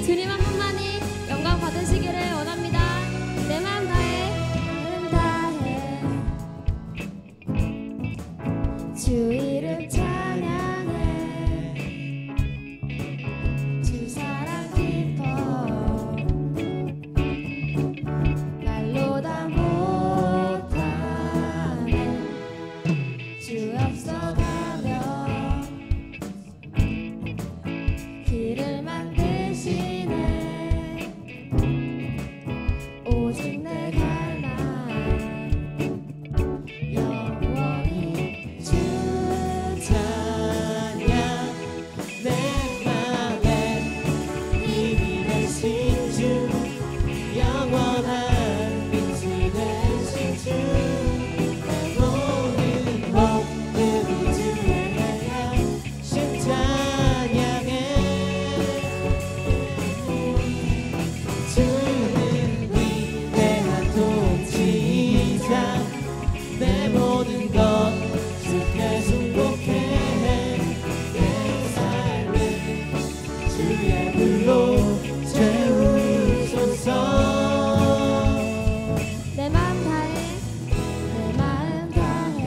오직 주님 한 분만이 영광 받으시기를 원합니다. 내 마음 다해, 주 이름 찬양해. 주 사랑 기뻐. 날로 다 못하네. 주 앞서가며 길을 만드시네. 오직 내 갈망 영원히 주 찬양. 내 맘에 힘이 되신 주, 영원한 빛이 되신 주. 내 모든 몸들이 주의 향하신 찬양해. 주는 위대한 통치자. 내 모든 것 주께 순복해. 내 삶을 주의 불로 채우소서. 내 마음 다해, 내 마음 다해.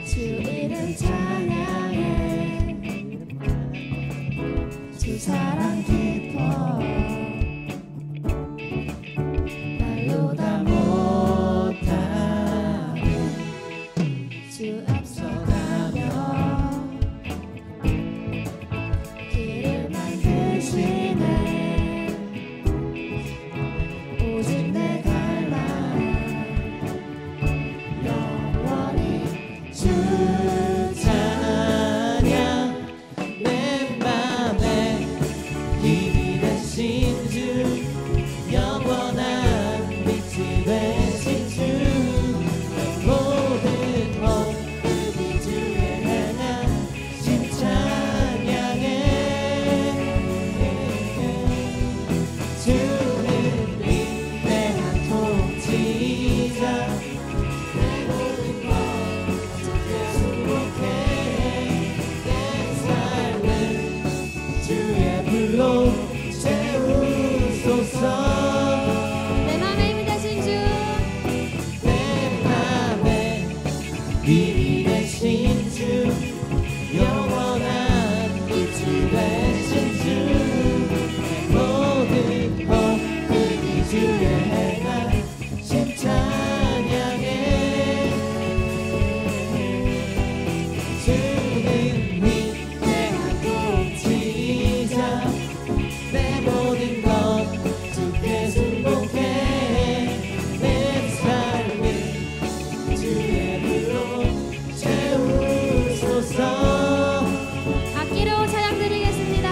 주 이름 찬양해. 주 사랑 기뻐. 날로 다 못하네. 주 앞서가며 길을 만드시네. 오직 내 갈망 영원히 주 찬양. 내 맘에 힘이 되신 주, 영원한 빛이 되신 주. 내 모든 몸들이 주의 향하신 찬양해. 주는 위대한 통치자. 내 모든 것 주께 순복해. 내 삶을 주의 불로 채우소서. 내 맘에 힘이 되신 주, 내 맘에 힘이 되신 주, 영원한 빛이 되신 주. 내 모든 몸들이 주의 행하신 찬양해. 주는 위대한 통치자. 내 모든 것 주께 순복해. 내 삶을 주의 불로 채우소서. 악기로 찬양 드리겠습니다.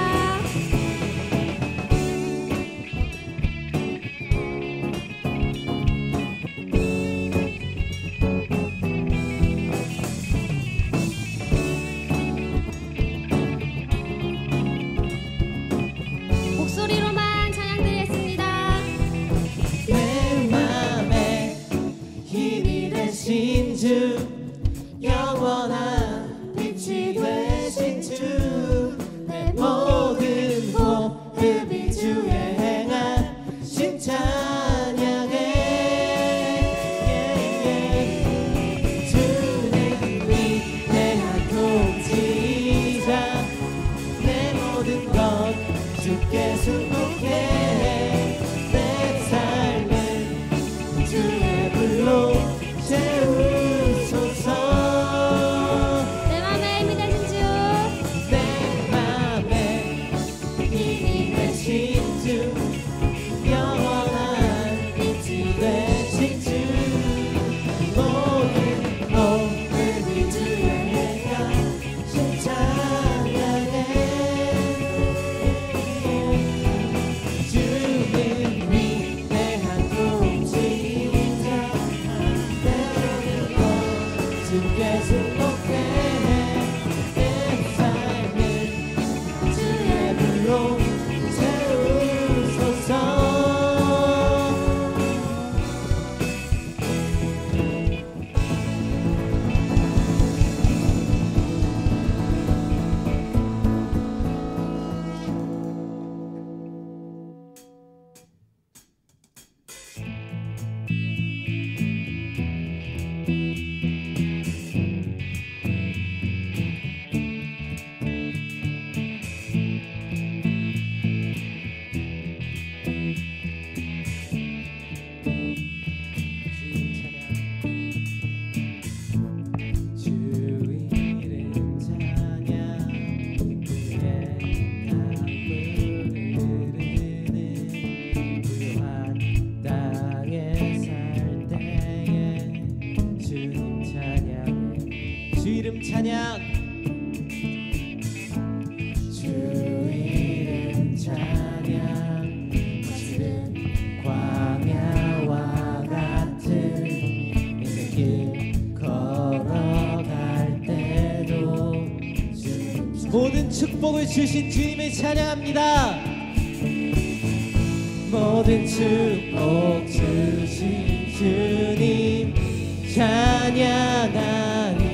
모든 축복을 주신 주님을 찬양합니다. 모든 축복 주신 주님 찬양하니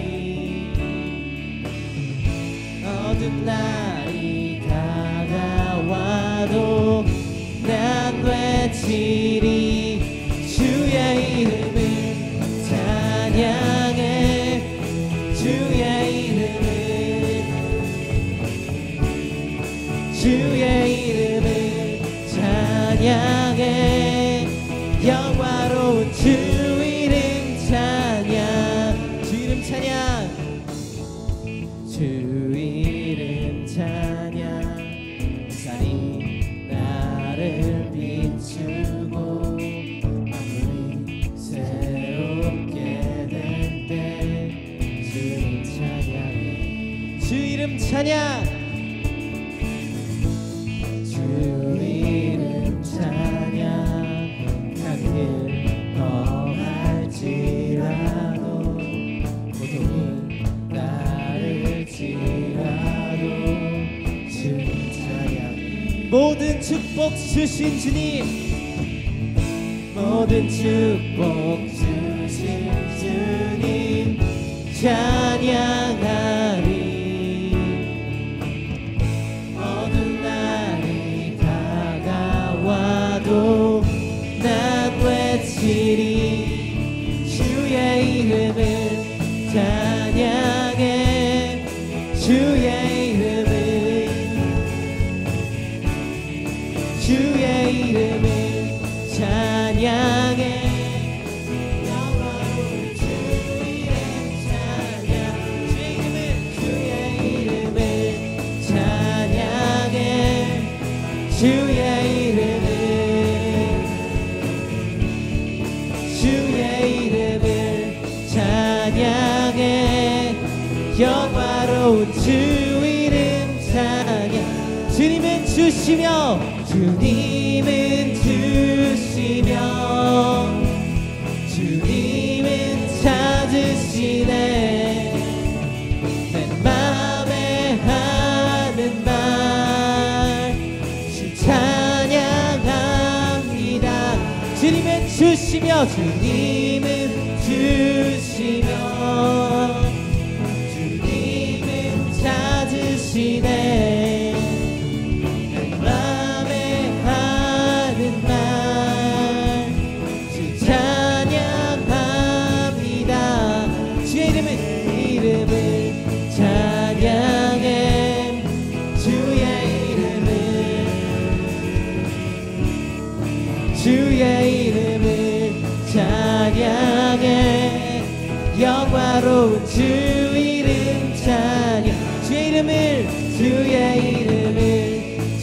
어두운 날이 다가와도 난 외치리 주의 이름을 찬양해 주의 이름을 주의 이름을 찬양해 영화로운 주 이름 찬양 주 이름 찬양 주 이름 찬양 산이 나를 비추고 아무리 새롭게 될 때 주님 찬양해 주 이름 찬양 주 이름 찬양 가는 길 험할지라도 고통이 나를 지라도 주님 찬양 모든 축복 주신 주님 모든 축복 주신 주님 찬양하리 어두운 날이 다가와도 난 외치리 주의 이름을 찬양해 주의 이름을 주의 이름을 찬양해 영화로운 주 이름 찬양 주의 이름을 찬양해 주의 이름을 주의 이름을 찬양해 영화로운 주 이름 찬양 주님은 주시며 주님은 주시며 주님은 찾으시네 내 맘에 하는 말 주 찬양합니다 주님은 주시며 주님은 주시며 주님은 찾으시네 내 맘에 하는 말 주 찬양합니다 주의 이름을 찬양해 주의 이름을 주의 이름을 찬양해 영화로운 주 이름 찬양 주의 이름을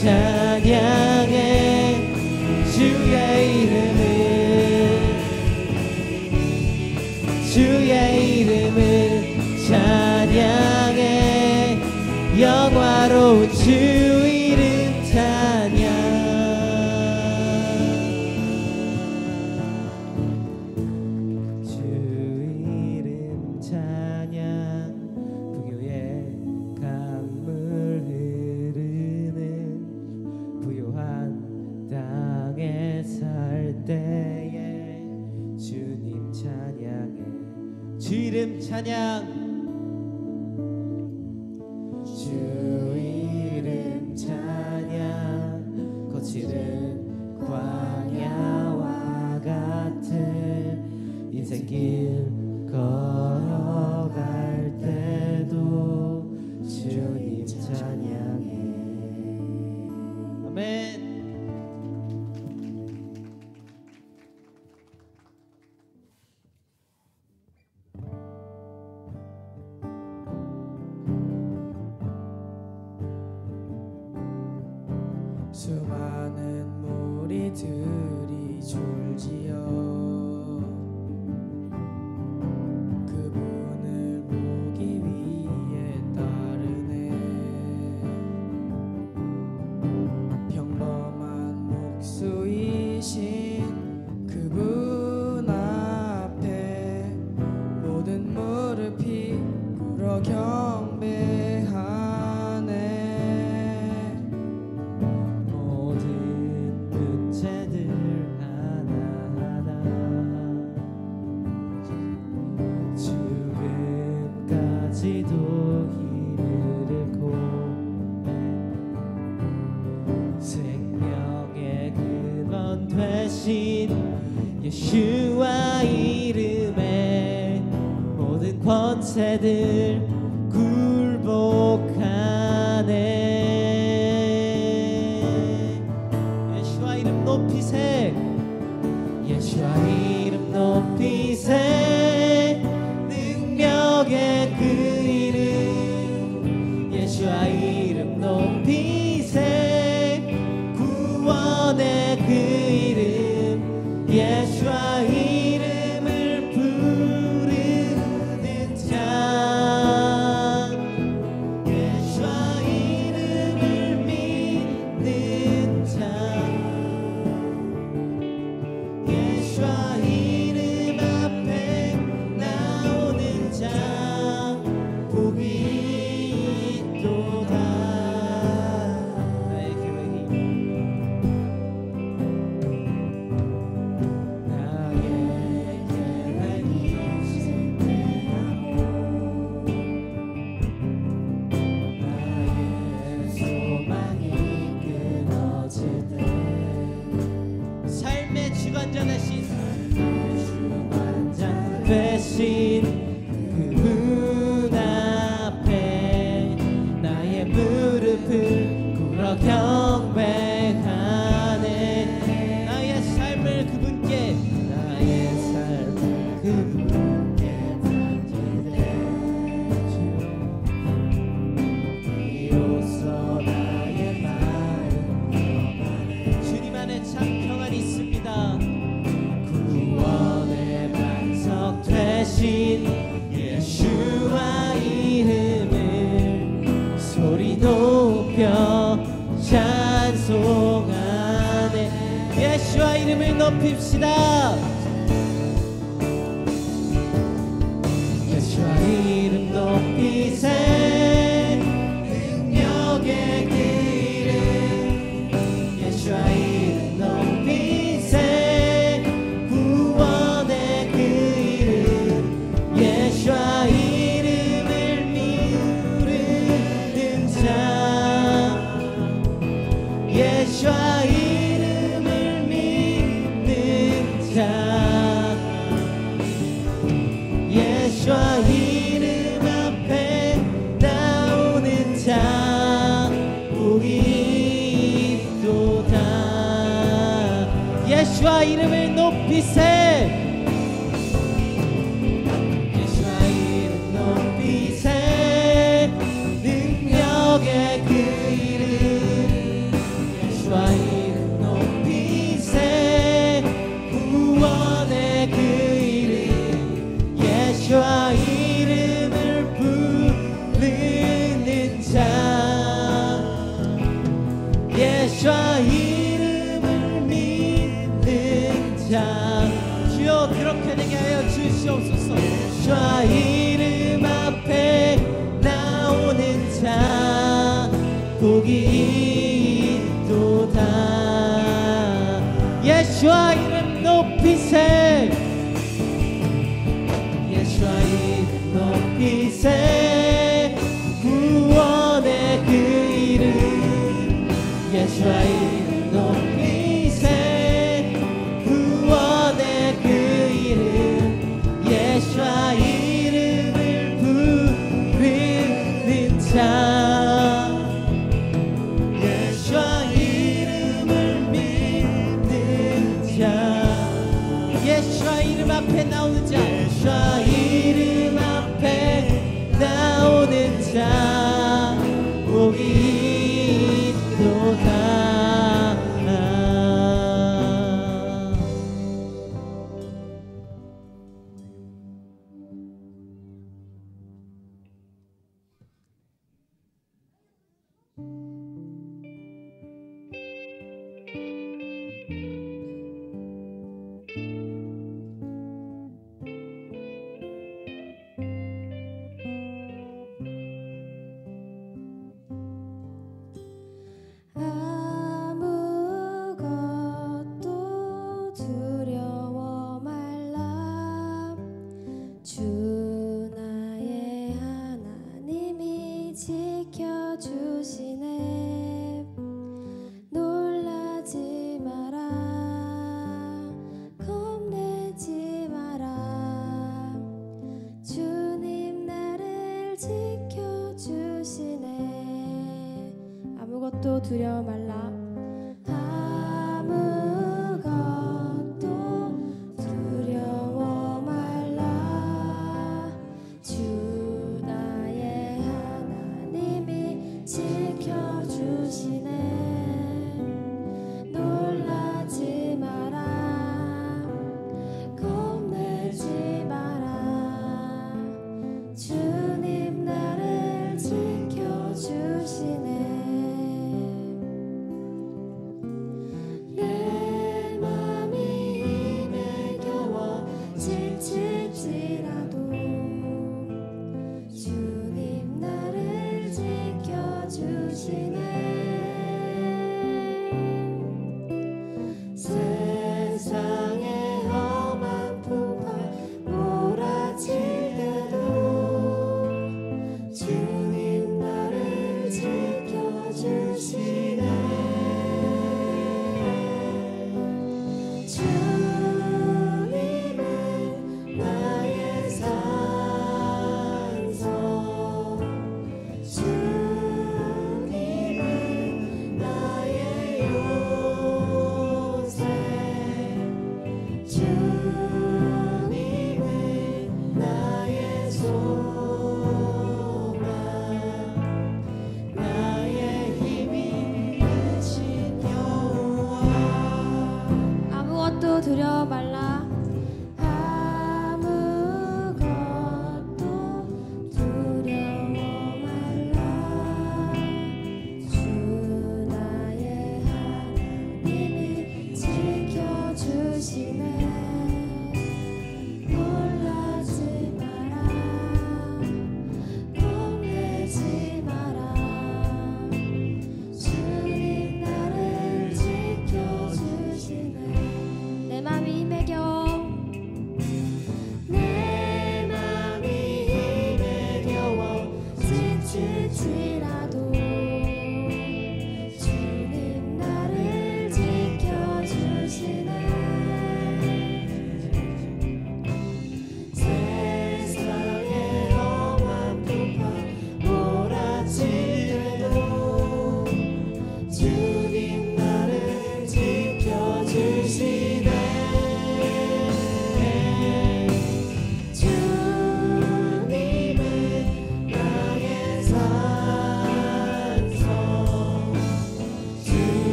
찬양해 주의 이름을 주의 이름을 찬양해 영화로운 주 이름 찬양 주 이름 찬양 부요의 강물 흐르는 부요한 땅에 살 때에 주님 찬양해 주 이름 찬양 주 이름 찬양 거칠은 광야와 같은 인생길 걸어갈 때도 주님 찬양해 아멘 수많은 무리들이 줄지어 그분을 보기 위해 따르네 평범한 목수이신 그분 앞에 모든 무릎이 꿇어 경배하네 예수와 이름에 모든 권세들 굴복하네. 예수와 이름 높이세. 예수와 이름 높이세. 능력의 그 이름. 예수와 이름 높이세. 구원의 그 이름. 예수와 이름을 부르는 자. 예수와 이름을 믿는 자. 예수와 이름 앞에 나오는 자 복이 있도다. 나의 계획이 나의 소망이 끊어질 때 삶의 주관자 되신 그분 앞에 나의 무릎을 꿇어 경배하네. 나의 삶을 그분께 비로소 나의 마음 평안해. 주님 안에 참 평안이 있습니다. 구원의 반석 되신 예수와 이름을 소리 높여 찬송하네. 예수와 이름을 높입시다. 예수와 이름 높이세. 능력의 그 이름. 예수와 이름 높이세. 구원의 그 이름. 예수와 이름을 미루는 자. 예수와 이름을 믿는 자. 예수와 이름 앞에 나오는 자 복이 있도다. 예수와 이름을 높이세. 예수와 이름 높이세. 능력의 그 이름. 예수와 이름 높이세. 구원의 그 이름. 예수와 이름을 부르는 자. 예수와 이름을 믿는 자. 주여 그렇게 되게 하여 주시옵소서. 예수와 이름 앞에 나오는 자 복이 있도다. 예수와 이름 높이세. 예수와 이름 높이세. 구원의 그 이름. 예수와 이름 높이세. 구원의 그 이름. 예수와 이름을 부르는 자. 예수와 이름을 믿는 자. 예수와 이름 앞에 나오는 자. 예수와 이름 앞에 나오는 자 복이 있도다. 놀라지 마라 겁내 아무것도 두려워 말라. 아무것도 두려워 말라. 주 나의 하나님이 지켜주시네. 놀라지 마라. 겁내지 마라. 주님 나를 지켜주시네. 내 맘이 힘에 겨워 지칠지라도 주님 나를 지켜주시네.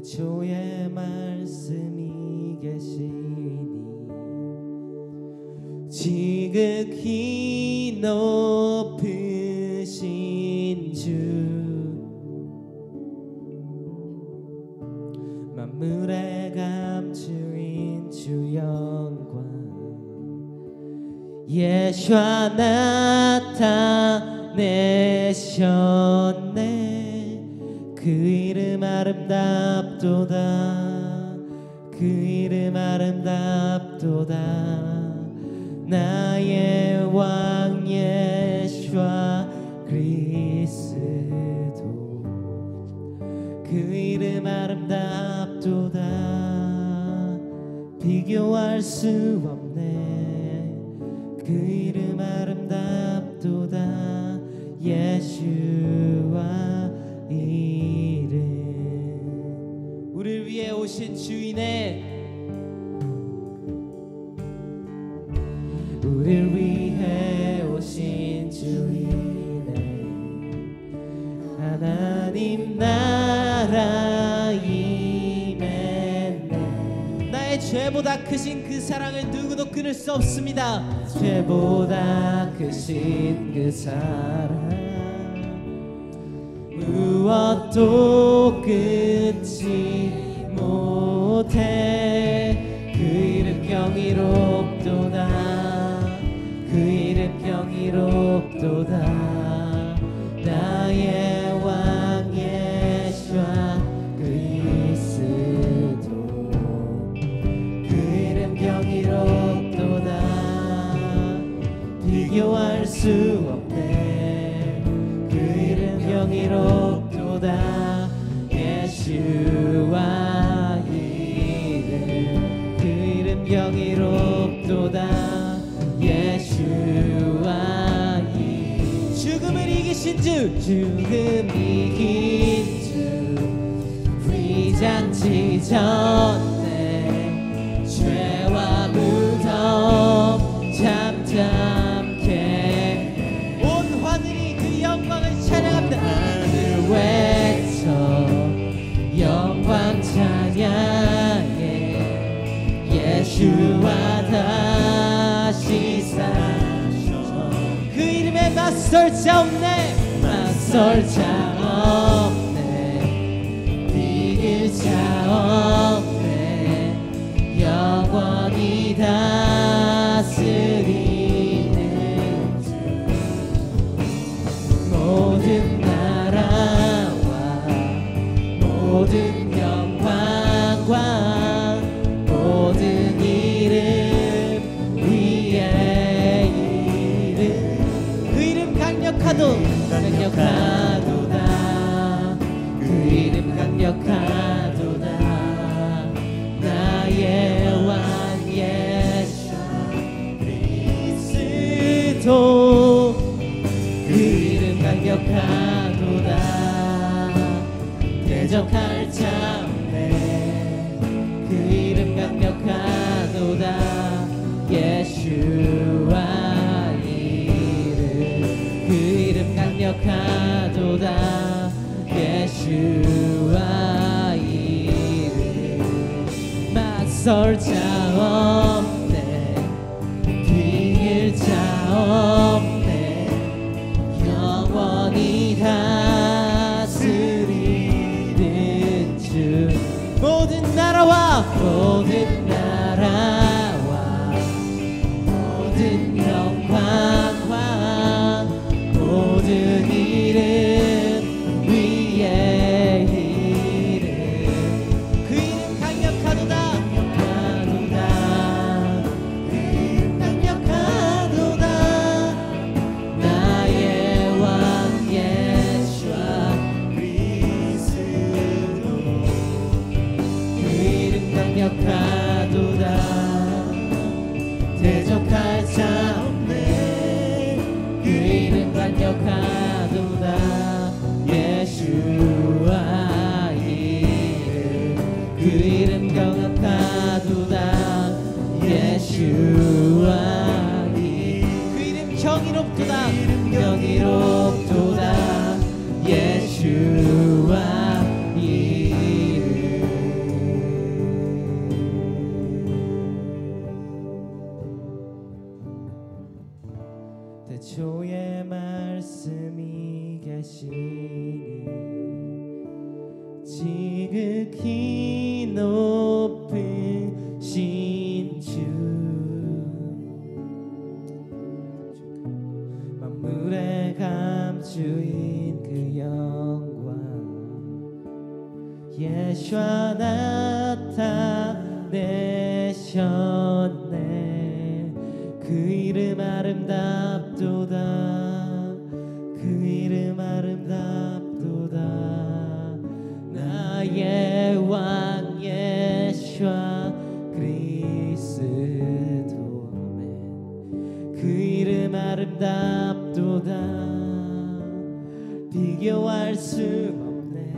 태초에 말씀이 계시니 지극히 높으신 주 만물의 감추인 주 영광 예수와 나타내셨네 그 이름 아름답도다 그 이름 아름답도다 나의 왕 예수와 그리스도 그 이름 아름답도다 비교할 수 없네 그 이름 아름답도다 예수와 이름 우리를 위해 오신 주인의 우리를 위해 오신 주인의 하나님 나라 임했네 나의 죄보다 크신 그 사랑을 누구도 끊을 수 없습니다 죄보다 크신 그 사랑 무엇도 끊지 못해 그 이름 경이롭도다 그 이름 경이롭도다 나의 왕 예수와 그리스도 그 이름 경이롭도다 비교할 수 없네 그 이름 경이롭도다 예수와 이름 그 이름 경이롭도다 예수와 이름 죽음을 이기신 주 죽음 이긴 주 위장치 전에 죄와 무덤 잠잠케 온 하늘이 그 영광을 찬양합니다 하늘 외쳐 영광 찬양해 예수와 다시 사셔 그 이름에 맞설 자 없네 맞설 자 없네 이길 자 없네 영원히 다스리는 주 모든 나라와 모든 영광과 모든 이름 위에 이름 그 이름 강력하도다 그 이름 강력하도다 나의 왕 예수 그리스도 그 이름 강력하도다 대적할 자 없네 그 이름 강력하도다 예수와 이름 그 이름 강력하도다 예수와 이름 맞설 자 없네 비길 자 없네 영원히 다스리는 주 모든 나라와 모든 나라와 모든 영광과 모든 이름 위에 이름 그 이름 강력하도다 그 이름 강력하도다 나의 왕 예수와 그리스도 그 이름 강력하도다 대적할 자 없네 그 이름 강력하도다 예수와 이름 그 이름 강력하도다 예수와 이름 그 이름 경이롭도다 경이롭도다 예수와 이름 지극히 높으신 주 만물의 감주인 그 영광 예수와 나타내셨네. 그 이름 아름답도다. 그 이름 아름답도다. 나의 왕 예수와 그리스도. 그 이름 아름답도다. 비교할 수 없네.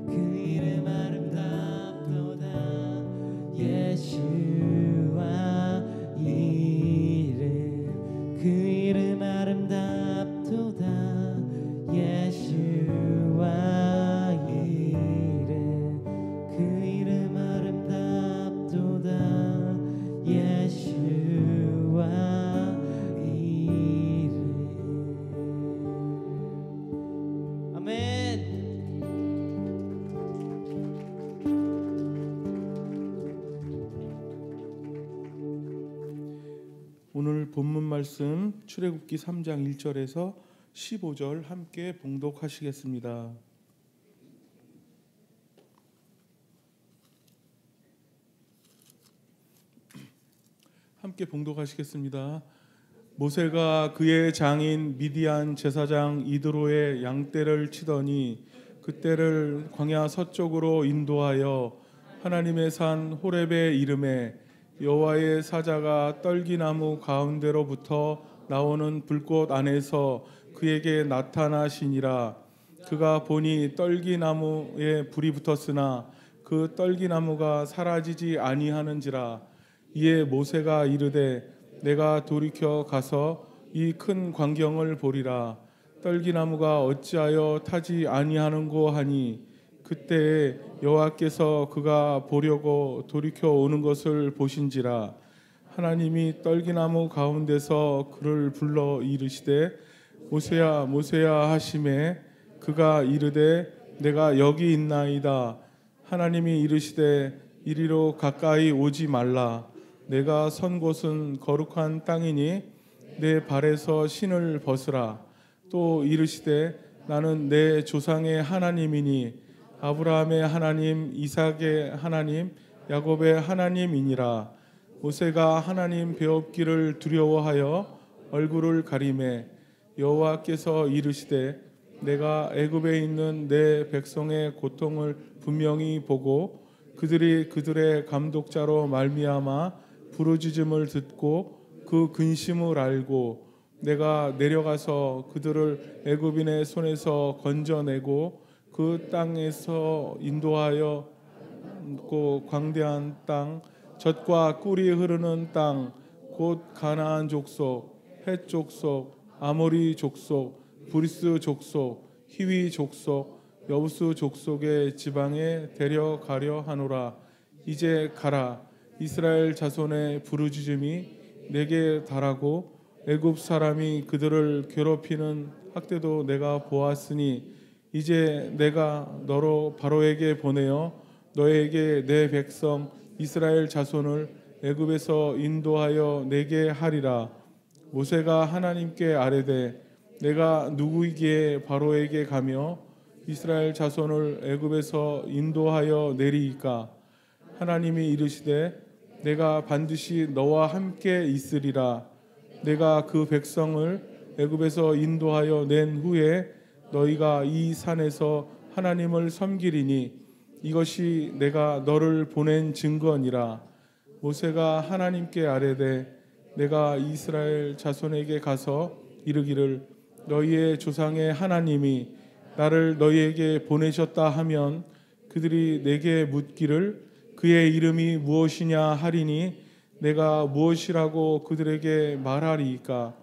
그 이름 아름답도다. 예수와 이름. 그 이름 아름답도다. 예수와 이름. 그 이름 아름답도다. 예수와 이름. 아멘. 오늘 본문 말씀 출애굽기 3장 1절에서 15절 함께 봉독하시겠습니다. 함께 봉독하시겠습니다. 모세가 그의 장인 미디안 제사장 이드로의 양떼를 치더니 그 떼를 광야 서쪽으로 인도하여 하나님의 산 호렙의 이름에 여호와의 사자가 떨기나무 가운데로부터 나오는 불꽃 안에서 그에게 나타나시니라. 그가 보니 떨기나무에 불이 붙었으나 그 떨기나무가 사라지지 아니하는지라. 이에 모세가 이르되 내가 돌이켜 가서 이 큰 광경을 보리라. 떨기나무가 어찌하여 타지 아니하는고 하니 그때에 여호와께서 그가 보려고 돌이켜 오는 것을 보신지라. 하나님이 떨기나무 가운데서 그를 불러 이르시되 모세야 모세야 하시매 그가 이르되 내가 여기 있나이다. 하나님이 이르시되 이리로 가까이 오지 말라. 내가 선 곳은 거룩한 땅이니 내 발에서 신을 벗으라. 또 이르시되 나는 내 조상의 하나님이니 아브라함의 하나님, 이삭의 하나님, 야곱의 하나님이니라. 모세가 하나님 배웁기를 두려워하여 얼굴을 가리매 여호와께서 이르시되 내가 애굽에 있는 내 백성의 고통을 분명히 보고 그들이 그들의 감독자로 말미암아 부르짖음을 듣고 그 근심을 알고 내가 내려가서 그들을 애굽인의 손에서 건져내고 그 땅에서 인도하여 광대한 땅, 젖과 꿀이 흐르는 땅, 곧 가나안 족속, 헷 족속, 아모리 족속, 브리스 족속, 히위 족속, 여부스 족속의 지방에 데려가려 하노라. 이제 가라. 이스라엘 자손의 부르짖음이 내게 달하고 애굽 사람이 그들을 괴롭히는 학대도 내가 보았으니 이제 내가 너로 바로에게 보내어 너에게 내 백성 이스라엘 자손을 애굽에서 인도하여 내게 하리라. 모세가 하나님께 아뢰되 내가 누구이기에 바로에게 가며 이스라엘 자손을 애굽에서 인도하여 내리이까. 하나님이 이르시되 내가 반드시 너와 함께 있으리라. 내가 그 백성을 애굽에서 인도하여 낸 후에 너희가 이 산에서 하나님을 섬기리니 이것이 내가 너를 보낸 증거니라. 모세가 하나님께 아뢰되 내가 이스라엘 자손에게 가서 이르기를 너희의 조상의 하나님이 나를 너희에게 보내셨다 하면 그들이 내게 묻기를 그의 이름이 무엇이냐 하리니 내가 무엇이라고 그들에게 말하리이까.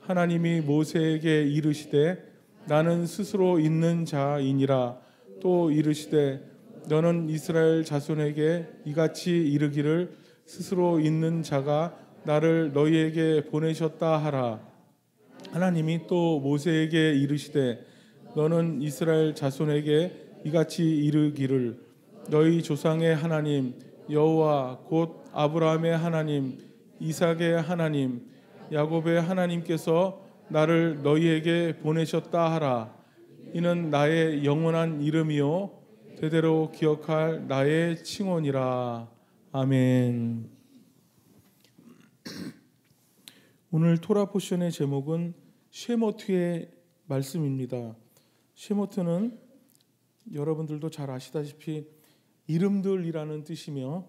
하나님이 모세에게 이르시되 나는 스스로 있는 자이니라. 또 이르시되 너는 이스라엘 자손에게 이같이 이르기를 스스로 있는 자가 나를 너희에게 보내셨다 하라. 하나님이 또 모세에게 이르시되 너는 이스라엘 자손에게 이같이 이르기를 너희 조상의 하나님 여호와 곧 아브라함의 하나님 이삭의 하나님 야곱의 하나님께서 나를 너희에게 보내셨다 하라. 이는 나의 영원한 이름이요 대대로 기억할 나의 칭언이라. 아멘. 오늘 토라 포션의 제목은 쉐모트의 말씀입니다. 쉐모트는 여러분들도 잘 아시다시피 이름들이라는 뜻이며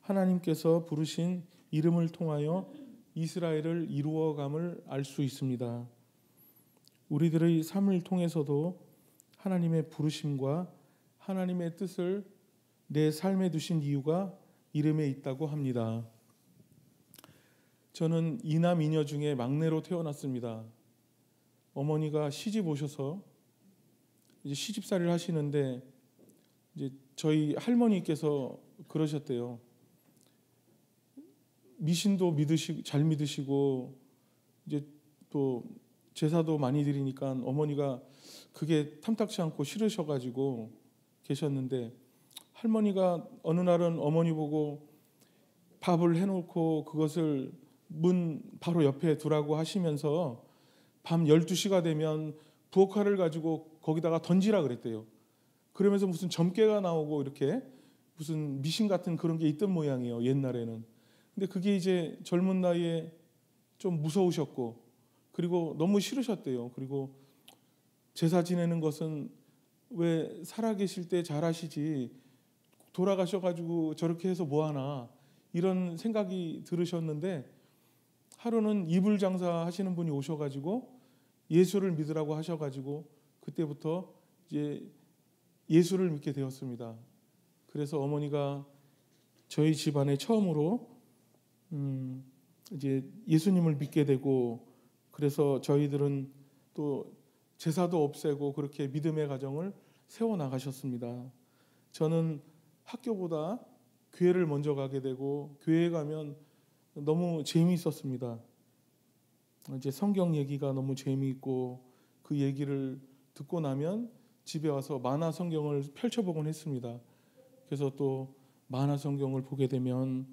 하나님께서 부르신 이름을 통하여 이스라엘을 이루어감을 알 수 있습니다. 우리들의 삶을 통해서도 하나님의 부르심과 하나님의 뜻을 내 삶에 두신 이유가 이름에 있다고 합니다. 저는 이남 이녀 중에 막내로 태어났습니다. 어머니가 시집 오셔서 이제 시집살이를 하시는데 이제 저희 할머니께서 그러셨대요. 미신도 잘 믿으시고 이제 또 제사도 많이 드리니까 어머니가 그게 탐탁치 않고 싫으셔가지고 계셨는데 할머니가 어느 날은 어머니 보고 밥을 해놓고 그것을 문 바로 옆에 두라고 하시면서 밤 12시가 되면 부엌칼을 가지고 거기다가 던지라 그랬대요. 그러면서 무슨 점괘가 나오고 이렇게 무슨 미신 같은 그런 게 있던 모양이에요. 옛날에는. 근데 그게 이제 젊은 나이에 좀 무서우셨고 그리고 너무 싫으셨대요. 그리고 제사 지내는 것은 왜 살아계실 때 잘하시지 돌아가셔가지고 저렇게 해서 뭐하나 이런 생각이 들으셨는데 하루는 이불 장사 하시는 분이 오셔가지고 예수를 믿으라고 하셔가지고 그때부터 이제 예수를 믿게 되었습니다. 그래서 어머니가 저희 집안에 처음으로 이제 예수님을 믿게 되고 그래서 저희들은 또 제사도 없애고 그렇게 믿음의 가정을 세워 나가셨습니다. 저는 학교보다 교회를 먼저 가게 되고 교회에 가면 너무 재미있었습니다. 이제 성경 얘기가 너무 재미있고 그 얘기를 듣고 나면 집에 와서 만화 성경을 펼쳐보곤 했습니다. 그래서 또 만화 성경을 보게 되면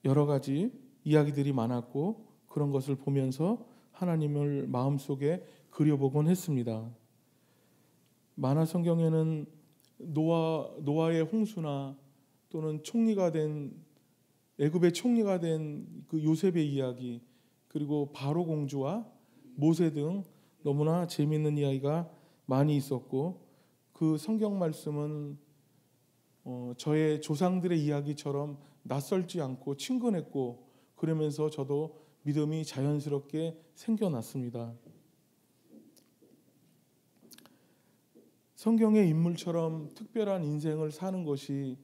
여러 가지 이야기들이 많았고 그런 것을 보면서 하나님을 마음속에 그려보곤 했습니다. 만화 성경에는 노아의 홍수나 또는 총리가 된 애굽의 총리가 된 그 요셉의 이야기 그리고 바로 공주와 모세 등 너무나 재미있는 이야기가 많이 있었고 그 성경 말씀은 저의 조상들의 이야기처럼 낯설지 않고 친근했고 그러면서 저도 믿음이 자연스럽게 생겨났습니다. 성경의 인물처럼 특별한 인생을 사는 것이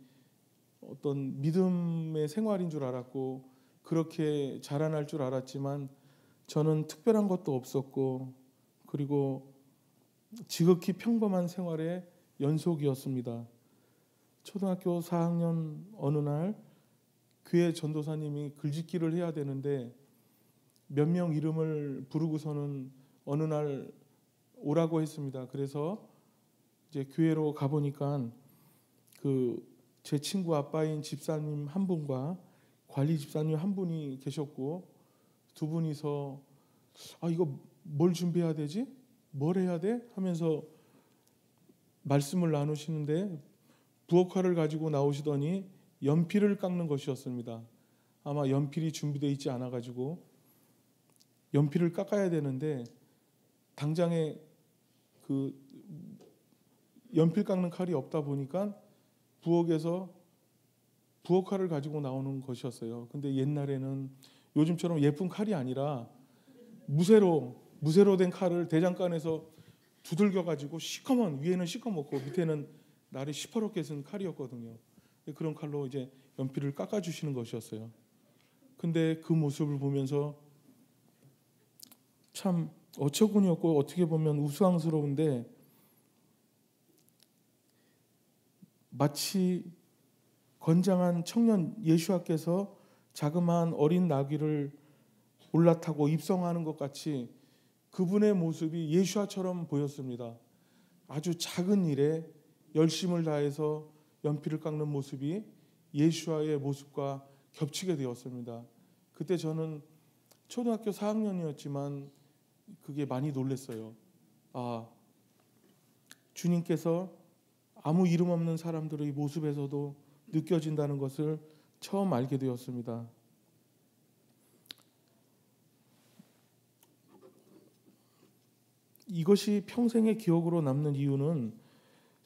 어떤 믿음의 생활인 줄 알았고 그렇게 자라날 줄 알았지만 저는 특별한 것도 없었고 그리고 지극히 평범한 생활의 연속이었습니다. 초등학교 4학년 어느 날 교회 전도사님이 글짓기를 해야 되는데 몇 명 이름을 부르고서는 어느 날 오라고 했습니다. 그래서 이제 교회로 가보니까 제 친구 아빠인 집사님 한 분과 관리 집사님 한 분이 계셨고 두 분이서 이거 뭘 준비해야 되지? 뭘 해야 돼? 하면서 말씀을 나누시는데 부엌칼을 가지고 나오시더니 연필을 깎는 것이었습니다. 아마 연필이 준비되어 있지 않아 가지고 연필을 깎아야 되는데 당장에 그 연필 깎는 칼이 없다 보니까 부엌에서 부엌칼을 가지고 나오는 것이었어요. 근데 옛날에는 요즘처럼 예쁜 칼이 아니라 무쇠로 된 칼을 대장간에서 두들겨 가지고 시커먼 위에는 시커멓고 밑에는 날이 시퍼렇게 쓴 칼이었거든요. 그런 칼로 이제 연필을 깎아 주시는 것이었어요. 근데 그 모습을 보면서 참 어처구니없고 어떻게 보면 우스꽝스러운데 마치 건장한 청년 예수와께서 자그마한 어린 나귀를 올라타고 입성하는 것 같이 그분의 모습이 예수와처럼 보였습니다. 아주 작은 일에 열심을 다해서 연필을 깎는 모습이 예수와의 모습과 겹치게 되었습니다. 그때 저는 초등학교 4학년이었지만 그게 많이 놀랐어요. 주님께서 아무 이름 없는 사람들의 모습에서도 느껴진다는 것을 처음 알게 되었습니다. 이것이 평생의 기억으로 남는 이유는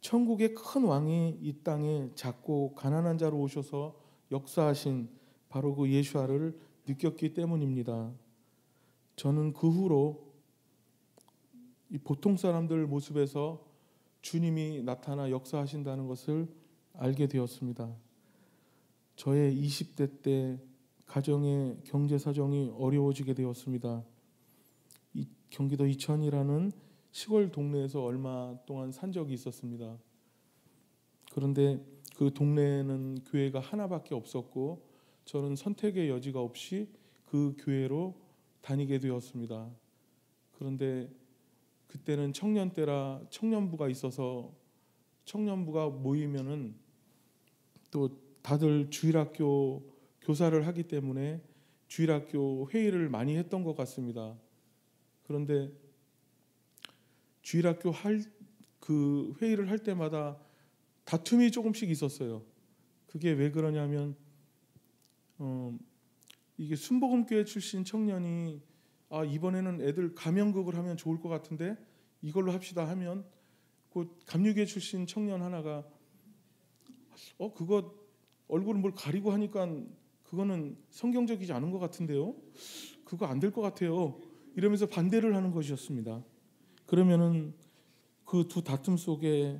천국의 큰 왕이 이 땅에 작고 가난한 자로 오셔서 역사하신 바로 그 예수와를 느꼈기 때문입니다. 저는 그 후로 이 보통 사람들 모습에서 주님이 나타나 역사하신다는 것을 알게 되었습니다. 저의 20대 때 가정의 경제 사정이 어려워지게 되었습니다. 경기도 이천이라는 시골 동네에서 얼마 동안 산 적이 있었습니다. 그런데 그 동네에는 교회가 하나밖에 없었고 저는 선택의 여지가 없이 그 교회로 다니게 되었습니다. 그런데 그때는 청년 때라 청년부가 있어서 청년부가 모이면은 또 다들 주일학교 교사를 하기 때문에 주일학교 회의를 많이 했던 것 같습니다. 그런데 주일학교 그 회의를 할 때마다 다툼이 조금씩 있었어요. 그게 왜 그러냐면 이게 순복음교회 출신 청년이 이번에는 애들 가면극을 하면 좋을 것 같은데 이걸로 합시다 하면 그 감리교회 출신 청년 하나가 그거 얼굴을 뭘 가리고 하니까 그거는 성경적이지 않은 것 같은데요. 그거 안 될 것 같아요. 이러면서 반대를 하는 것이었습니다. 그러면은 그 두 다툼 속에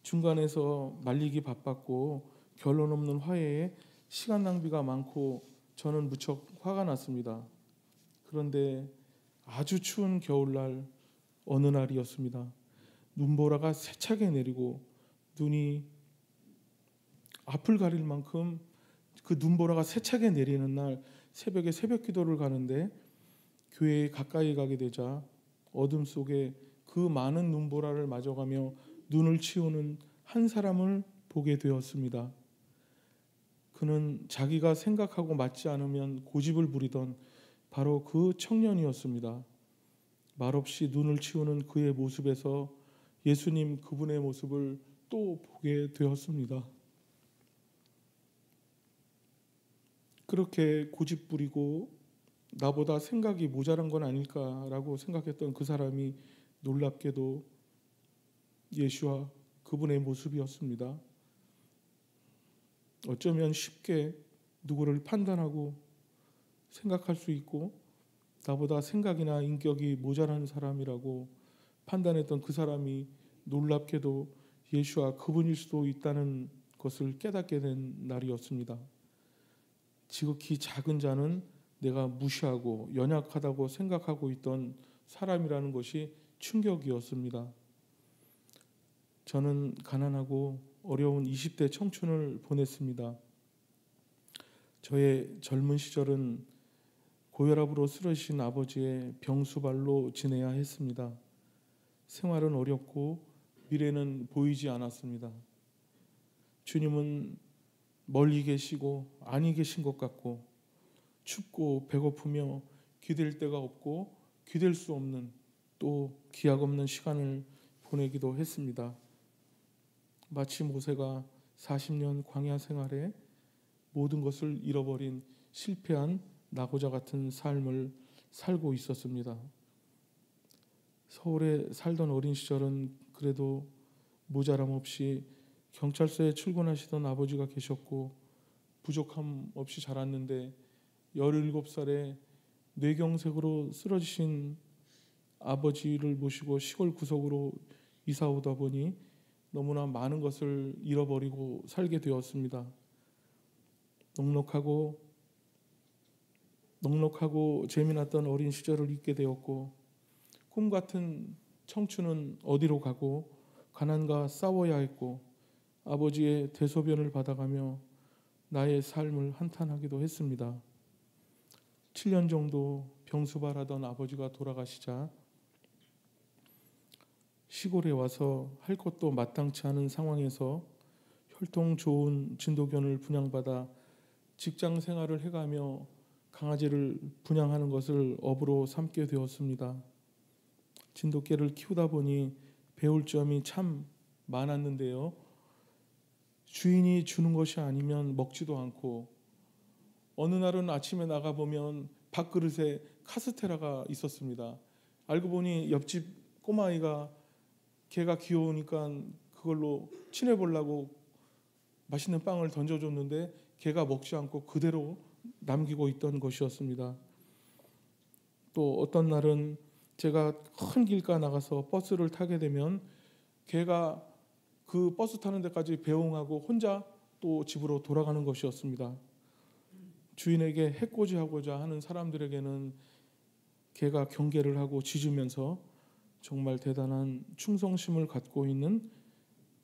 중간에서 말리기 바빴고 결론 없는 화해에 시간 낭비가 많고 저는 무척 화가 났습니다. 그런데 아주 추운 겨울날 어느 날이었습니다. 눈보라가 세차게 내리고 눈이 앞을 가릴 만큼 그 눈보라가 세차게 내리는 날 새벽에 새벽 기도를 가는데 교회에 가까이 가게 되자 어둠 속에 그 많은 눈보라를 맞아가며 눈을 치우는 한 사람을 보게 되었습니다. 그는 자기가 생각하고 맞지 않으면 고집을 부리던 바로 그 청년이었습니다. 말없이 눈을 치우는 그의 모습에서 예수님 그분의 모습을 또 보게 되었습니다. 그렇게 고집 부리고 나보다 생각이 모자란 건 아닐까라고 생각했던 그 사람이 놀랍게도 예수와 그분의 모습이었습니다. 어쩌면 쉽게 누구를 판단하고 생각할 수 있고 나보다 생각이나 인격이 모자란 사람이라고 판단했던 그 사람이 놀랍게도 예수와 그분일 수도 있다는 것을 깨닫게 된 날이었습니다. 지극히 작은 자는 내가 무시하고 연약하다고 생각하고 있던 사람이라는 것이 충격이었습니다. 저는 가난하고 어려운 20대 청춘을 보냈습니다. 저의 젊은 시절은 고혈압으로 쓰러지신 아버지의 병수발로 지내야 했습니다. 생활은 어렵고 미래는 보이지 않았습니다. 주님은 멀리 계시고 아니 계신 것 같고 춥고 배고프며 기댈 데가 없고 기댈 수 없는 또 기약 없는 시간을 보내기도 했습니다. 마치 모세가 40년 광야 생활에 모든 것을 잃어버린 실패한 나고자 같은 삶을 살고 있었습니다. 서울에 살던 어린 시절은 그래도 모자람 없이 경찰서에 출근하시던 아버지가 계셨고 부족함 없이 자랐는데 17살에 뇌경색으로 쓰러지신 아버지를 모시고 시골 구석으로 이사 오다 보니 너무나 많은 것을 잃어버리고 살게 되었습니다. 넉넉하고 재미났던 어린 시절을 잊게 되었고 꿈 같은 청춘은 어디로 가고 가난과 싸워야 했고 아버지의 대소변을 받아가며 나의 삶을 한탄하기도 했습니다. 7년 정도 병수발하던 아버지가 돌아가시자 시골에 와서 할 것도 마땅치 않은 상황에서 혈통 좋은 진돗견을 분양받아 직장 생활을 해가며 강아지를 분양하는 것을 업으로 삼게 되었습니다. 진돗개를 키우다 보니 배울 점이 참 많았는데요. 주인이 주는 것이 아니면 먹지도 않고, 어느 날은 아침에 나가보면 밥그릇에 카스테라가 있었습니다. 알고 보니 옆집 꼬마아이가 걔가 귀여우니까 그걸로 친해보려고 맛있는 빵을 던져줬는데 걔가 먹지 않고 그대로 남기고 있던 것이었습니다. 또 어떤 날은 제가 큰 길가 나가서 버스를 타게 되면 걔가 그 버스 타는 데까지 배웅하고 혼자 또 집으로 돌아가는 것이었습니다. 주인에게 해코지하고자 하는 사람들에게는 걔가 경계를 하고 짖으면서 정말 대단한 충성심을 갖고 있는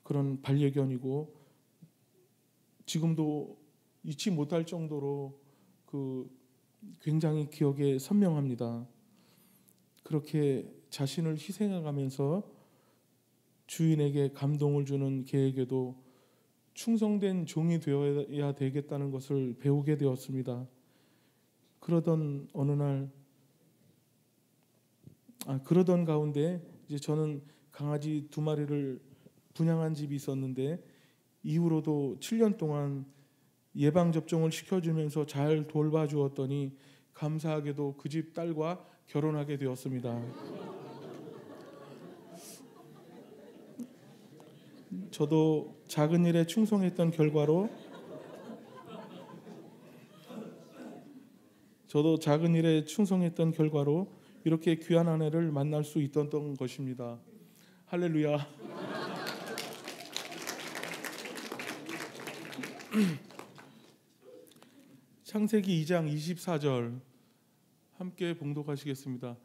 그런 반려견이고, 지금도 잊지 못할 정도로 굉장히 기억에 선명합니다. 그렇게 자신을 희생해가면서 주인에게 감동을 주는 개에게도 충성된 종이 되어야 되겠다는 것을 배우게 되었습니다. 그러던 어느 날, 그러던 가운데 이제 저는 강아지 2마리를 분양한 집이 있었는데, 이후로도 7년 동안 예방 접종을 시켜주면서 잘 돌봐주었더니 감사하게도 그 집 딸과 결혼하게 되었습니다. 저도 작은 일에 충성했던 결과로 이렇게 귀한 아내를 만날 수 있었던 것입니다. 할렐루야. 창세기 2장 24절 함께 봉독하시겠습니다.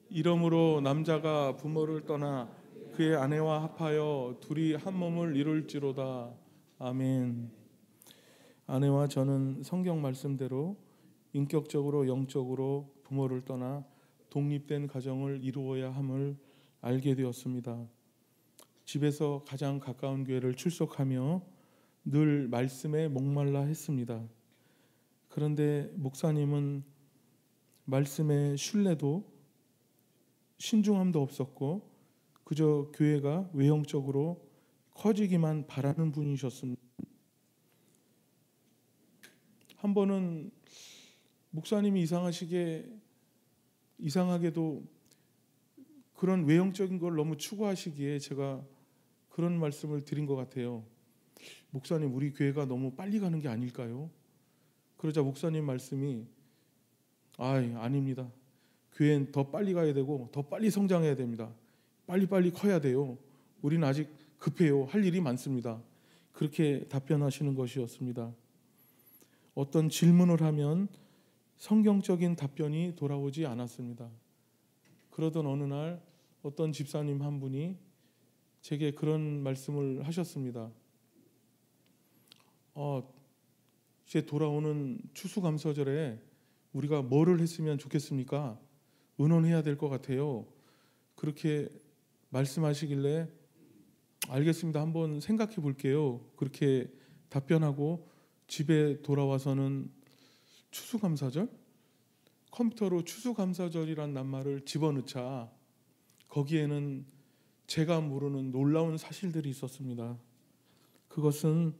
이러므로 남자가 부모를 떠나 그의 아내와 합하여 둘이 한 몸을 이룰지로다. 아멘. 아내와 저는 성경 말씀대로 인격적으로 영적으로 부모를 떠나 독립된 가정을 이루어야 함을 알게 되었습니다. 집에서 가장 가까운 교회를 출석하며 늘 말씀에 목말라 했습니다. 그런데 목사님은 말씀에 신뢰도 신중함도 없었고 그저 교회가 외형적으로 커지기만 바라는 분이셨습니다. 한 번은 목사님이 이상하게도 그런 외형적인 걸 너무 추구하시기에 제가 그런 말씀을 드린 것 같아요. 목사님, 우리 교회가 너무 빨리 가는 게 아닐까요? 그러자 목사님 말씀이 아닙니다. 교회는 더 빨리 가야 되고 더 빨리 성장해야 됩니다. 빨리빨리 커야 돼요. 우리는 아직 급해요. 할 일이 많습니다. 그렇게 답변하시는 것이었습니다. 어떤 질문을 하면 성경적인 답변이 돌아오지 않았습니다. 그러던 어느 날 어떤 집사님 한 분이 제게 그런 말씀을 하셨습니다. 이제 돌아오는 추수감사절에 우리가 뭐를 했으면 좋겠습니까? 의논해야 될 것 같아요. 그렇게 말씀하시길래 알겠습니다. 한번 생각해 볼게요. 그렇게 답변하고 집에 돌아와서는 추수감사절? 컴퓨터로 추수감사절이란 낱말을 집어넣자 거기에는 제가 모르는 놀라운 사실들이 있었습니다. 그것은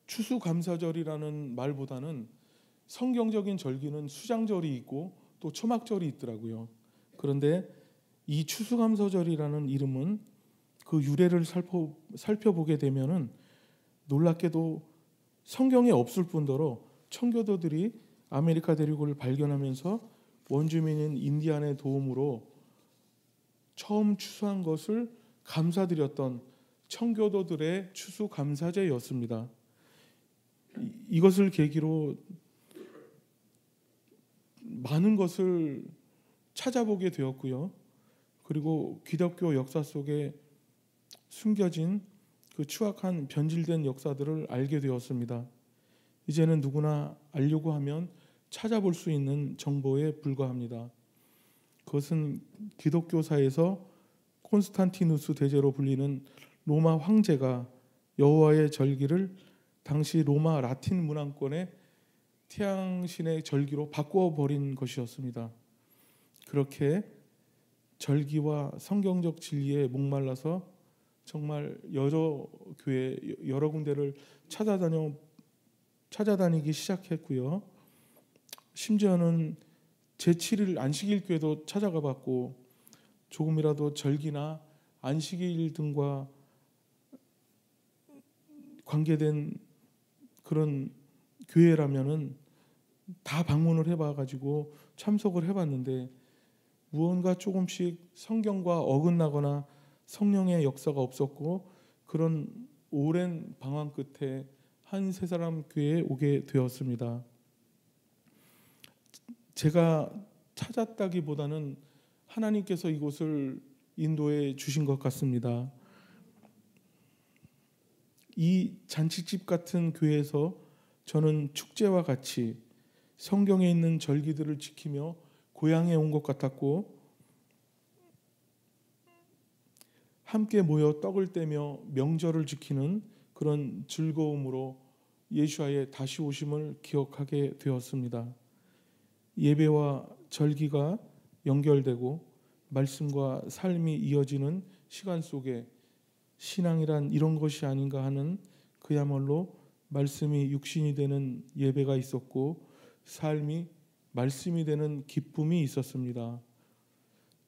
추수감사절이라는 말보다는 성경적인 절기는 수장절이 있고 또 초막절이 있더라고요. 그런데 이 추수감사절이라는 이름은 그 유래를 살펴보게 되면은 놀랍게도 성경에 없을 뿐더러 청교도들이 아메리카 대륙을 발견하면서 원주민인 인디안의 도움으로 처음 추수한 것을 감사드렸던 청교도들의 추수감사제였습니다. 이것을 계기로 많은 것을 찾아보게 되었고요. 그리고 기독교 역사 속에 숨겨진 그 추악한 변질된 역사들을 알게 되었습니다. 이제는 누구나 알려고 하면 찾아볼 수 있는 정보에 불과합니다. 그것은 기독교사에서 콘스탄티누스 대제로 불리는 로마 황제가 여호와의 절기를 당시 로마 라틴 문화권의 태양신의 절기로 바꿔버린 것이었습니다. 그렇게 절기와 성경적 진리에 목말라서 정말 여러 교회 여러 군데를 찾아다니기 시작했고요. 심지어는 제7일 안식일 교회도 찾아가 봤고 조금이라도 절기나 안식일 등과 관계된 그런 교회라면은 다 방문을 해봐가지고 참석을 해봤는데 무언가 조금씩 성경과 어긋나거나 성령의 역사가 없었고 그런 오랜 방황 끝에 한 세 사람 교회에 오게 되었습니다. 제가 찾았다기보다는 하나님께서 이곳을 인도해 주신 것 같습니다. 이 잔치집 같은 교회에서 저는 축제와 같이 성경에 있는 절기들을 지키며 고향에 온 것 같았고 함께 모여 떡을 떼며 명절을 지키는 그런 즐거움으로 예수와의 다시 오심을 기억하게 되었습니다. 예배와 절기가 연결되고 말씀과 삶이 이어지는 시간 속에 신앙이란 이런 것이 아닌가 하는 그야말로 말씀이 육신이 되는 예배가 있었고 삶이 말씀이 되는 기쁨이 있었습니다.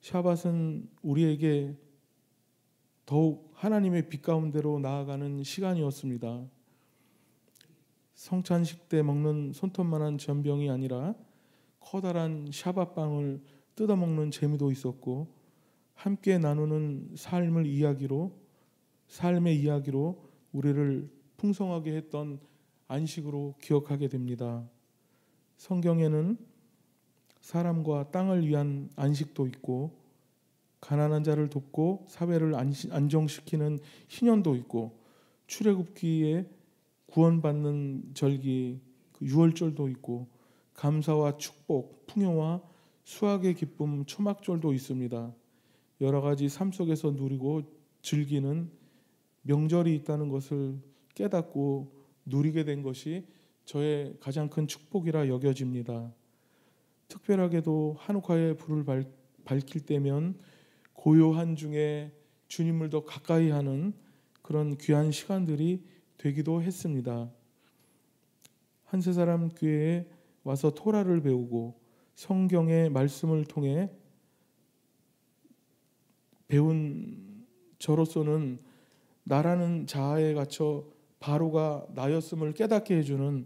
샤밧은 우리에게 더욱 하나님의 빛 가운데로 나아가는 시간이었습니다. 성찬식 때 먹는 손톱만한 전병이 아니라 커다란 샤밧빵을 뜯어먹는 재미도 있었고 함께 나누는 삶의 이야기로 우리를 풍성하게 했던 안식으로 기억하게 됩니다. 성경에는 사람과 땅을 위한 안식도 있고 가난한 자를 돕고 사회를 안정시키는 희년도 있고 출애굽기에 구원받는 절기 유월절도 있고 감사와 축복, 풍요와 수확의 기쁨 초막절도 있습니다. 여러 가지 삶 속에서 누리고 즐기는 명절이 있다는 것을 깨닫고 누리게 된 것이 저의 가장 큰 축복이라 여겨집니다. 특별하게도 한우카의 불을 밝힐 때면 고요한 중에 주님을 더 가까이 하는 그런 귀한 시간들이 되기도 했습니다. 한세사람 교회에 와서 토라를 배우고 성경의 말씀을 통해 배운 저로서는 나라는 자아에 갇혀 바로가 나였음을 깨닫게 해주는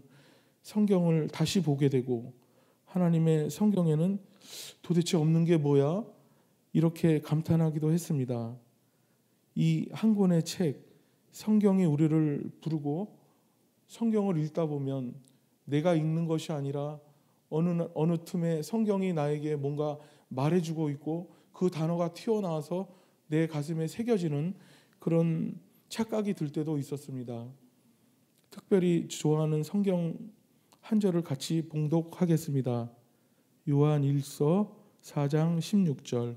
성경을 다시 보게 되고 하나님의 성경에는 도대체 없는 게 뭐야? 이렇게 감탄하기도 했습니다. 이 한 권의 책, 성경이 우리를 부르고 성경을 읽다 보면 내가 읽는 것이 아니라 어느 틈에 성경이 나에게 뭔가 말해주고 있고 그 단어가 튀어나와서 내 가슴에 새겨지는 그런 착각이 들 때도 있었습니다. 특별히 좋아하는 성경 한 절을 같이 봉독하겠습니다. 요한 1서 4장 16절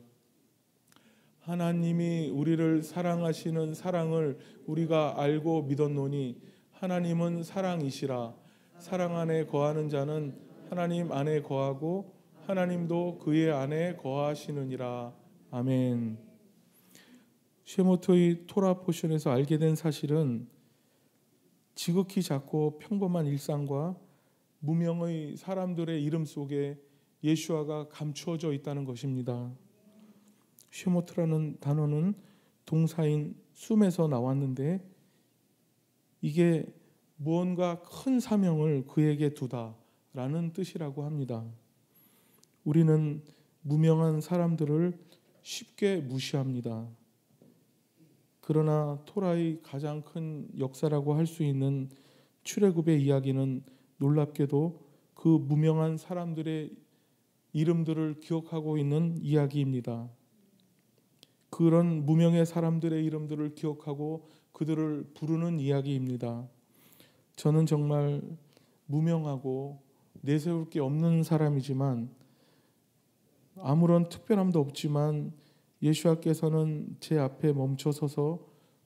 하나님이 우리를 사랑하시는 사랑을 우리가 알고 믿었노니 하나님은 사랑이시라. 사랑 안에 거하는 자는 하나님 안에 거하고 하나님도 그의 안에 거하시느니라. 아멘. 쉐모토의 토라 포션에서 알게 된 사실은 지극히 작고 평범한 일상과 무명의 사람들의 이름 속에 예수아가 감추어져 있다는 것입니다. 쉐모트라는 단어는 동사인 숨에서 나왔는데 이게 무언가 큰 사명을 그에게 두다라는 뜻이라고 합니다. 우리는 무명한 사람들을 쉽게 무시합니다. 그러나 토라의 가장 큰 역사라고 할 수 있는 출애굽의 이야기는 놀랍게도 그 무명한 사람들의 이름들을 기억하고 있는 이야기입니다. 그런 무명의 사람들의 이름들을 기억하고 그들을 부르는 이야기입니다. 저는 정말 무명하고 내세울 게 없는 사람이지만 아무런 특별함도 없지만 예수와께서는 제 앞에 멈춰서서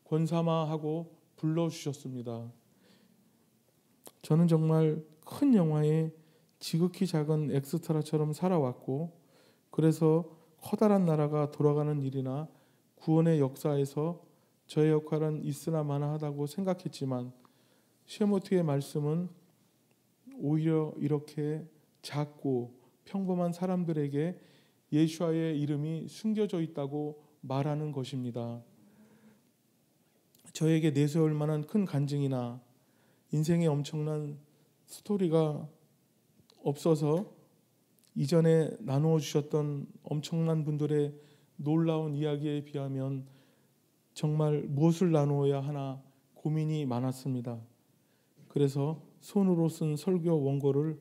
권사마하고 불러주셨습니다. 저는 정말 큰 영화에 지극히 작은 엑스트라처럼 살아왔고, 그래서 커다란 나라가 돌아가는 일이나 구원의 역사에서 저의 역할은 있으나 마나하다고 생각했지만, 쉐모트의 말씀은 오히려 이렇게 작고 평범한 사람들에게 예수와의 이름이 숨겨져 있다고 말하는 것입니다. 저에게 내세울 만한 큰 간증이나 인생의 엄청난 스토리가 없어서 이전에 나누어 주셨던 엄청난 분들의 놀라운 이야기에 비하면 정말 무엇을 나누어야 하나 고민이 많았습니다. 그래서 손으로 쓴 설교 원고를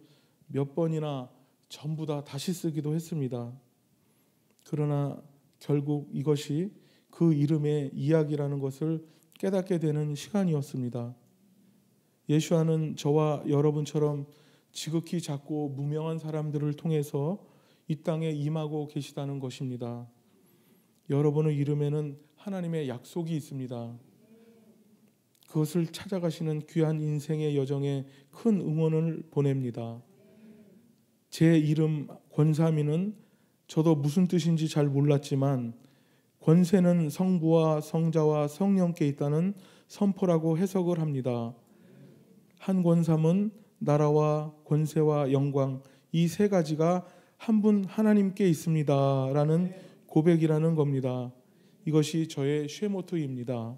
몇 번이나 전부 다 다시 쓰기도 했습니다. 그러나 결국 이것이 그 이름의 이야기라는 것을 깨닫게 되는 시간이었습니다. 예수와는 저와 여러분처럼 지극히 작고 무명한 사람들을 통해서 이 땅에 임하고 계시다는 것입니다. 여러분의 이름에는 하나님의 약속이 있습니다. 그것을 찾아가시는 귀한 인생의 여정에 큰 응원을 보냅니다. 제 이름 권사미는 저도 무슨 뜻인지 잘 몰랐지만 권세는 성부와 성자와 성령께 있다는 선포라고 해석을 합니다. 한 권삼은 나라와 권세와 영광 이 세 가지가 한 분 하나님께 있습니다 라는 고백이라는 겁니다. 이것이 저의 쉐모토입니다.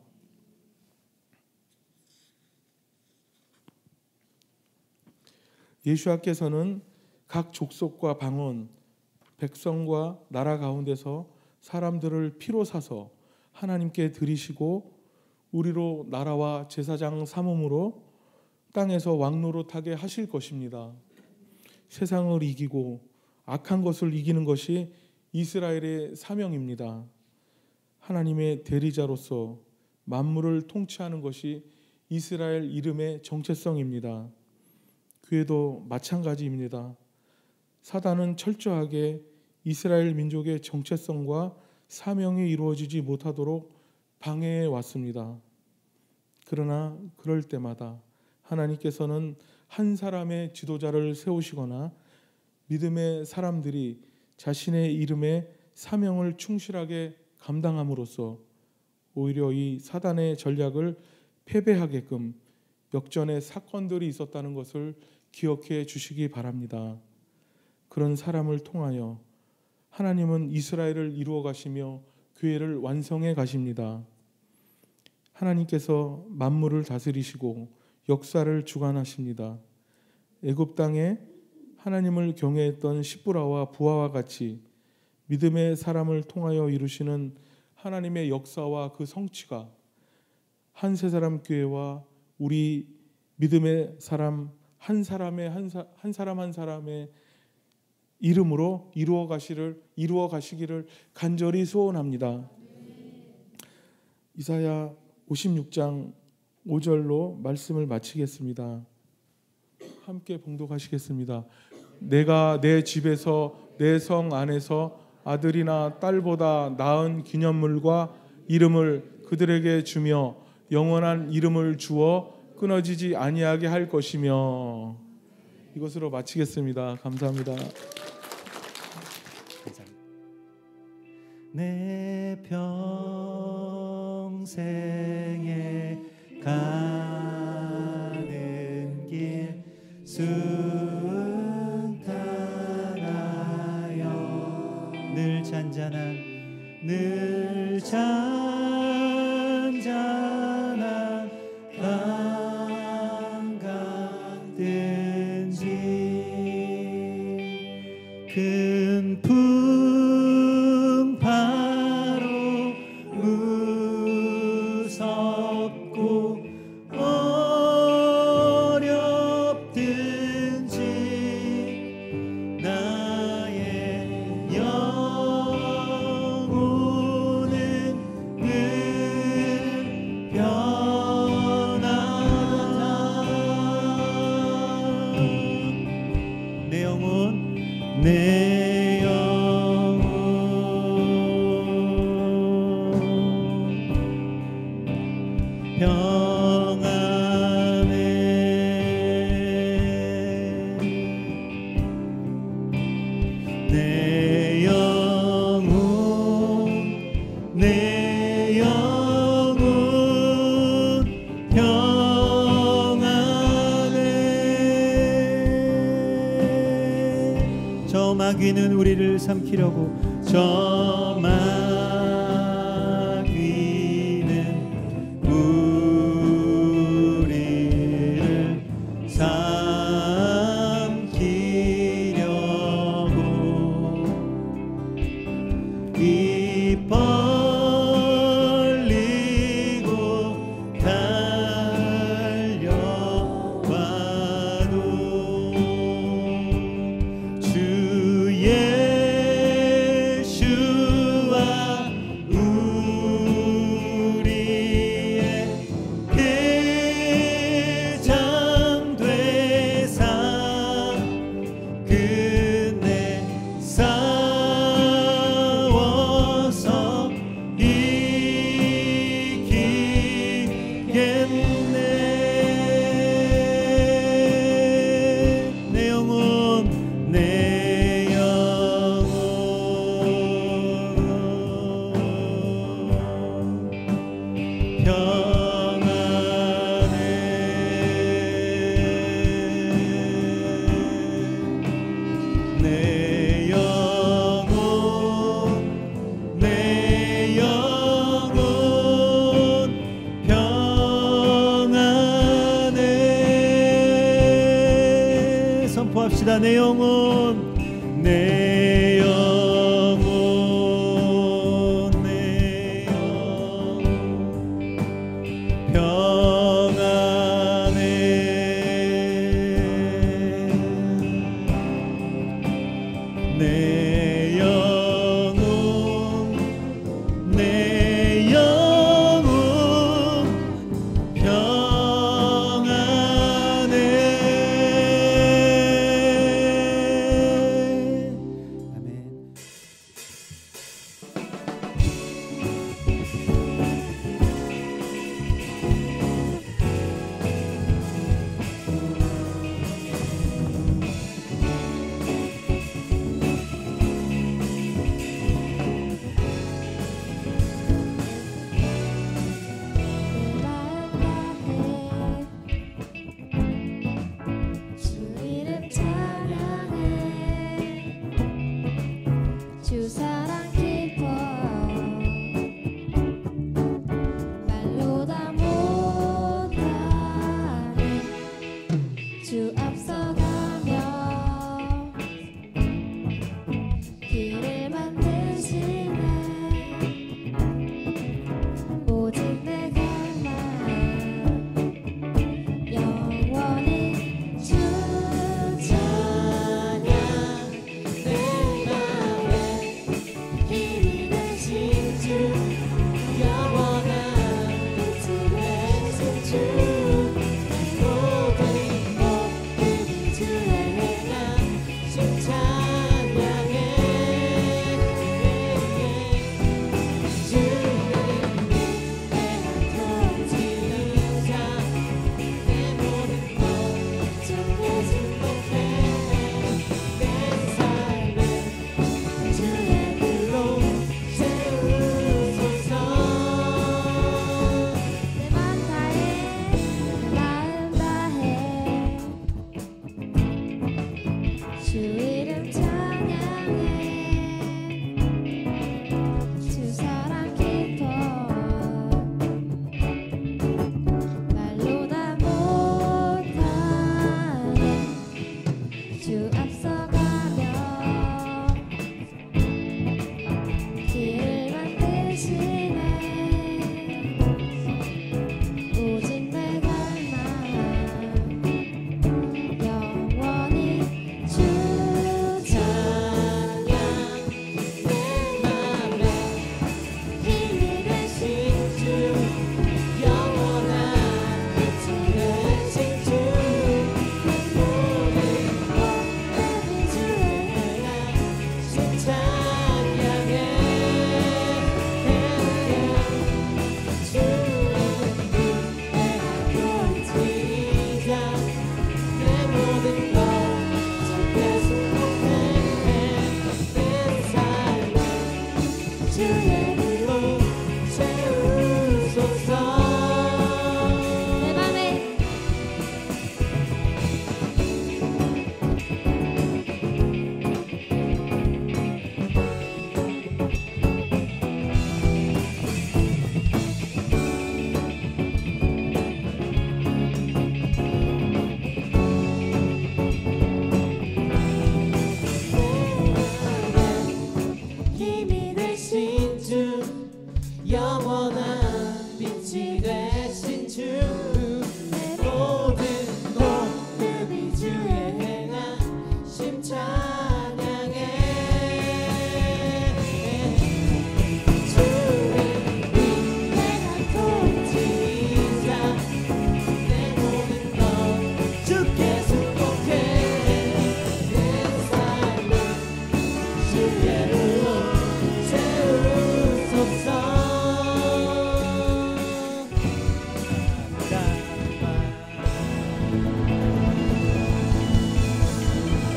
예수와께서는 각 족속과 방언, 백성과 나라 가운데서 사람들을 피로 사서 하나님께 드리시고 우리로 나라와 제사장 삼음으로 땅에서 왕노릇하게 하실 것입니다. 세상을 이기고 악한 것을 이기는 것이 이스라엘의 사명입니다. 하나님의 대리자로서 만물을 통치하는 것이 이스라엘 이름의 정체성입니다. 교회도 마찬가지입니다. 사단은 철저하게 이스라엘 민족의 정체성과 사명이 이루어지지 못하도록 방해해 왔습니다. 그러나 그럴 때마다 하나님께서는 한 사람의 지도자를 세우시거나 믿음의 사람들이 자신의 이름의 사명을 충실하게 감당함으로써 오히려 이 사단의 전략을 패배하게끔 역전의 사건들이 있었다는 것을 기억해 주시기 바랍니다. 그런 사람을 통하여 하나님은 이스라엘을 이루어 가시며 교회를 완성해 가십니다. 하나님께서 만물을 다스리시고 역사를 주관하십니다. 애굽 땅에 하나님을 경외했던 시브라와 부하와 같이 믿음의 사람을 통하여 이루시는 하나님의 역사와 그 성취가 한세사람 교회와 우리 믿음의 사람 한 사람의 이름으로 이루어 가시기를 간절히 소원합니다. 이사야 56장 5절로 말씀을 마치겠습니다. 함께 봉독하시겠습니다. 내가 내 집에서 내 성 안에서 아들이나 딸보다 나은 기념물과 이름을 그들에게 주며 영원한 이름을 주어 끊어지지 아니하게 할 것이며. 이것으로 마치겠습니다. 감사합니다. 내 평생에 가는 길 순탄하여 늘 잔잔한 강가든지 큰 풍파로 무섭고 어렵든지 나의 영혼은 삼키려고 저 마귀는 우리를 삼키려고 입 벌리고 달려와도 주 예수와 우리의 대장 되사 끝내 싸워서 이기겠네. 내 영혼 내 영혼 평안해. 내 영혼 평안해. 선포합시다. 내 영혼 내 영혼 내 영혼 평안해. 내 영혼 내 영혼 평안해.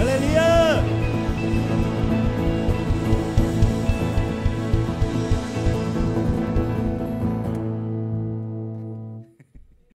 할렐루야.